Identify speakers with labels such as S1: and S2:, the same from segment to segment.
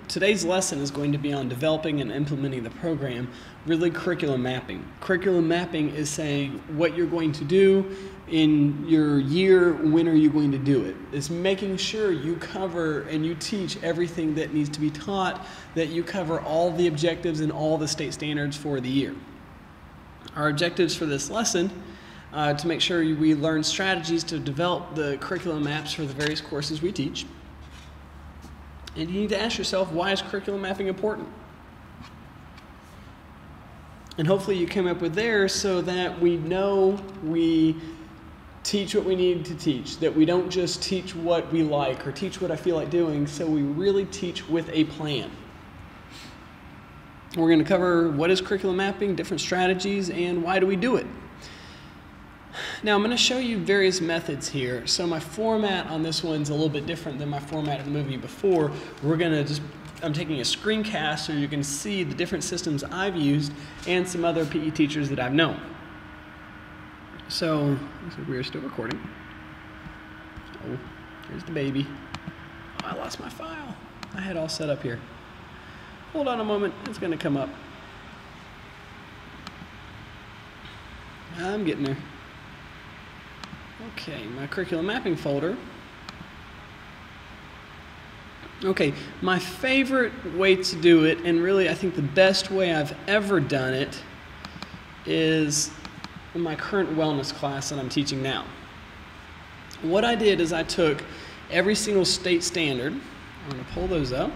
S1: Today's lesson is going to be on developing and implementing the program, really curriculum mapping. Curriculum mapping is saying what you're going to do in your year, when are you going to do it. It's making sure you cover and you teach everything that needs to be taught, that you cover all the objectives and all the state standards for the year. Our objectives for this lesson, to make sure we learn strategies to develop the curriculum maps for the various courses we teach. And you need to ask yourself, why is curriculum mapping important? And hopefully you come up with there so that we know we teach what we need to teach, that we don't just teach what we like or teach what I feel like doing, so we really teach with a plan. We're going to cover what is curriculum mapping, different strategies, and why do we do it. Now I'm going to show you various methods here. So my format on this one's a little bit different than my format of the movie before. I'm taking a screencast so you can see the different systems I've used and some other PE teachers that I've known. So we're still recording. Oh, here's the baby. Oh, I lost my file. I had it all set up here. Hold on a moment, it's going to come up. I'm getting there. Okay, my curriculum mapping folder. Okay, my favorite way to do it, and really I think the best way I've ever done it, is in my current wellness class that I'm teaching now. What I did is I took every single state standard. I'm going to pull those up.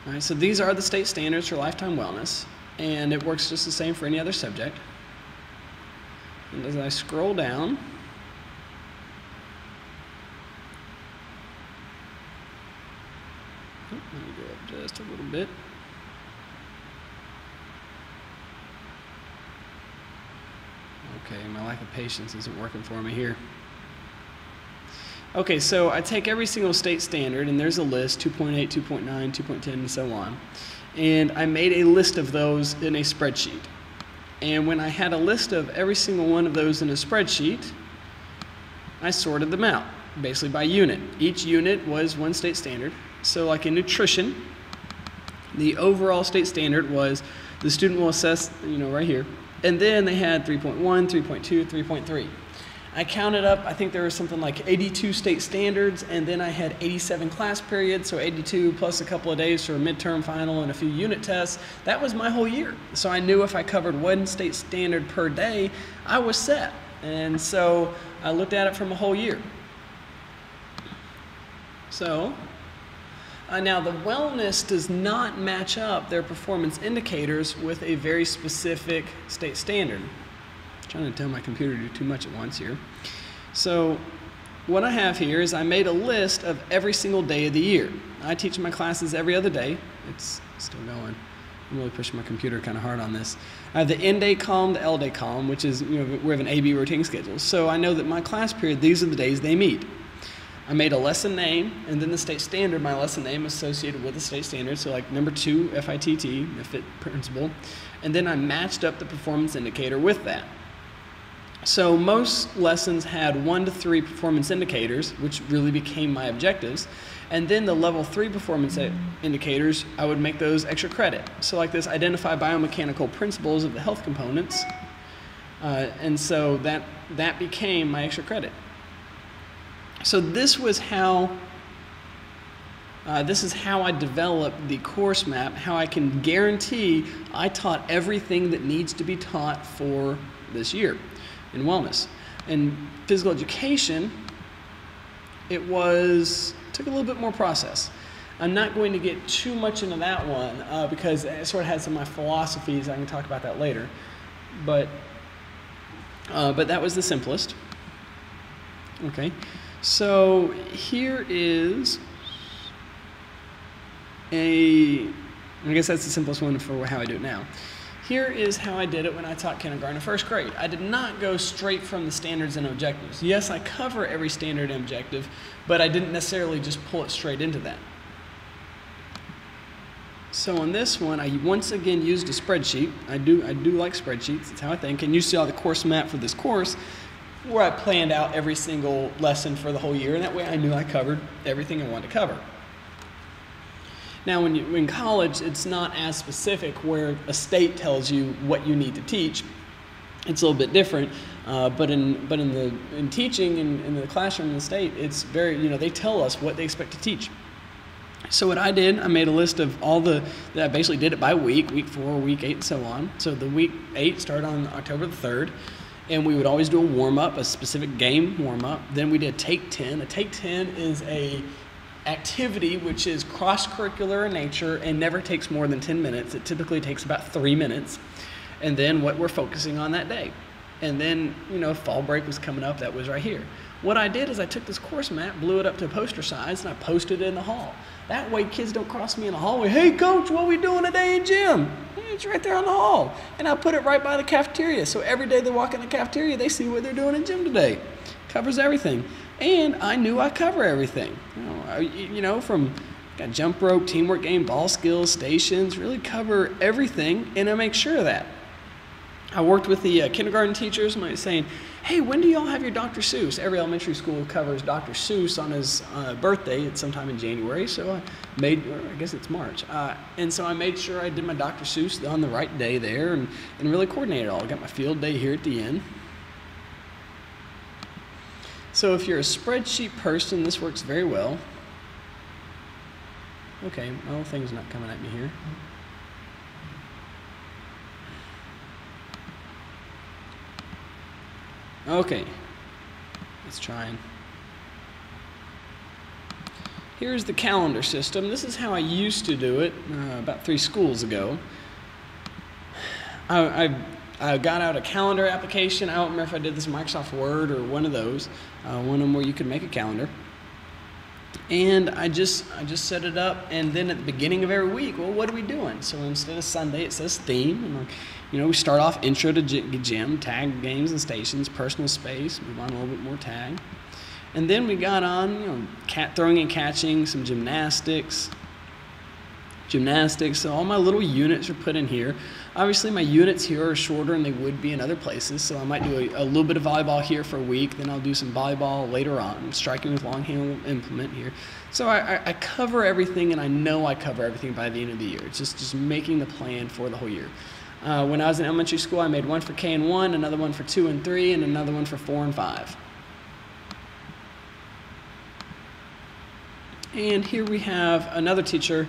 S1: All right, so these are the state standards for lifetime wellness, and it works just the same for any other subject. And as I scroll down, let me go up just a little bit. Okay, my lack of patience isn't working for me here. Okay, so I take every single state standard, and there's a list, 2.8, 2.9, 2.10, and so on. And I made a list of those in a spreadsheet. And when I had a list of every single one of those in a spreadsheet, I sorted them out, basically by unit. Each unit was one state standard. So like in nutrition, the overall state standard was the student will assess, right here. And then they had 3.1, 3.2, 3.3. I counted up, I think there was something like 82 state standards, and then I had 87 class periods, so 82 plus a couple of days for a midterm final and a few unit tests. That was my whole year. So I knew if I covered one state standard per day, I was set. And so I looked at it from a whole year. So now the wellness does not match up their performance indicators with a very specific state standard. Trying to tell my computer to do too much at once here. So what I have here is I made a list of every single day of the year. I teach my classes every other day. It's still going. I'm really pushing my computer kind of hard on this. I have the end day column, the L day column, which is, we have an A-B rotating schedule. So I know that my class period, these are the days they meet. I made a lesson name, and then the state standard, my lesson name associated with the state standard, so like number 2, FITT, the FIT principle, and then I matched up the performance indicator with that. So most lessons had 1 to 3 performance indicators, which really became my objectives. And then the level 3 performance indicators, I would make those extra credit. So like this, identify biomechanical principles of the health components. And so that became my extra credit. So this is how I developed the course map, how I can guarantee I taught everything that needs to be taught for this year in wellness. In physical education, it took a little bit more process. I'm not going to get too much into that one because it sort of has some of my philosophies. I can talk about that later. But that was the simplest. Okay, so here is I guess that's the simplest one for how I do it now. Here is how I did it when I taught kindergarten and first grade. I did not go straight from the standards and objectives. Yes, I cover every standard and objective, but I didn't necessarily just pull it straight into that. So on this one, I once again used a spreadsheet. I do like spreadsheets. That's how I think. And you saw the course map for this course, where I planned out every single lesson for the whole year, and that way I knew I covered everything I wanted to cover. Now, when you're in college, it's not as specific where a state tells you what you need to teach. It's a little bit different, but in teaching in the classroom in the state, it's very, they tell us what they expect to teach. So what I did, I made a list of I basically did it by week 4, week 8, and so on. So the week 8 started on October the 3rd, and we would always do a warm-up, a specific game warm-up. Then we did Take 10. A Take 10 is a activity which is cross-curricular in nature and never takes more than 10 minutes. It typically takes about 3 minutes. And then what we're focusing on that day. And then, fall break was coming up, that was right here. What I did is I took this course map, blew it up to poster size, and I posted it in the hall. That way kids don't cross me in the hallway. Hey coach, what are we doing today in gym? It's right there on the hall. And I put it right by the cafeteria. So every day they walk in the cafeteria, they see what they're doing in gym today. Covers everything. And I knew I cover everything. From got jump rope, teamwork game, ball skills, stations, really cover everything, and I make sure of that. I worked with the kindergarten teachers, saying, hey, when do y'all have your Dr. Seuss? Every elementary school covers Dr. Seuss on his birthday. It's sometime in January, so I guess it's March. And so I made sure I did my Dr. Seuss on the right day there and really coordinated it all. I got my field day here at the end. So if you're a spreadsheet person, this works very well. Okay, my little thing's not coming at me here. Okay, let's try. Here's the calendar system. This is how I used to do it about 3 schools ago. I got out a calendar application. I don't remember if I did this in Microsoft Word or one of those, one of them where you could make a calendar. And I just set it up, and then at the beginning of every week, well, what are we doing? So instead of Sunday, it says theme, and we start off intro to gym, tag, games and stations, personal space, move on a little bit more tag. And then we got on, throwing and catching, some gymnastics, so all my little units are put in here. Obviously, my units here are shorter than they would be in other places, so I might do a little bit of volleyball here for a week, then I'll do some volleyball later on, striking with long handle implement here. So I cover everything, and I know I cover everything by the end of the year. It's just making the plan for the whole year. When I was in elementary school, I made one for K and 1, another one for 2 and 3, and another one for 4 and 5. And here we have another teacher.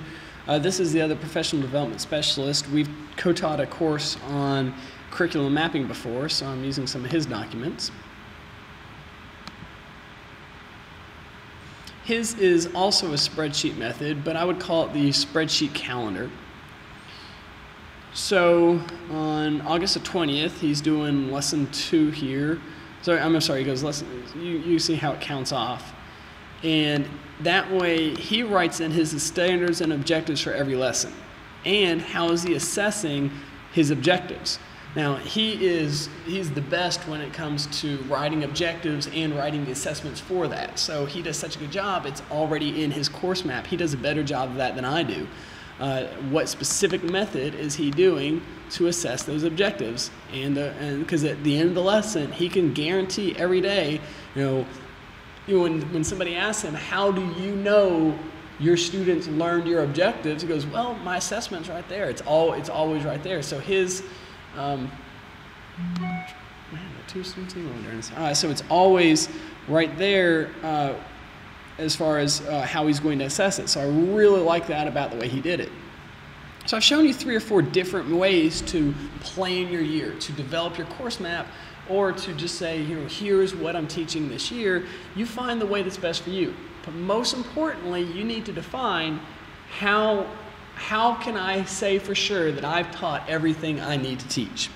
S1: This is the other professional development specialist. We've co-taught a course on curriculum mapping before, so I'm using some of his documents. His is also a spreadsheet method, but I would call it the spreadsheet calendar. So on August the 20th, he's doing lesson 2 here. I'm sorry, he goes you see how it counts off. And that way, he writes in his standards and objectives for every lesson. And how is he assessing his objectives? Now, he's the best when it comes to writing objectives and writing the assessments for that. So he does such a good job, it's already in his course map. He does a better job of that than I do. What specific method is he doing to assess those objectives? And because at the end of the lesson, he can guarantee every day, when somebody asks him, how do you know your students learned your objectives? He goes, well, my assessment's right there. It's always right there. So his, so it's always right there as far as how he's going to assess it. So I really like that about the way he did it. So I've shown you 3 or 4 different ways to plan your year, to develop your course map, or to just say, here's what I'm teaching this year. You find the way that's best for you. But most importantly, you need to define how can I say for sure that I've taught everything I need to teach.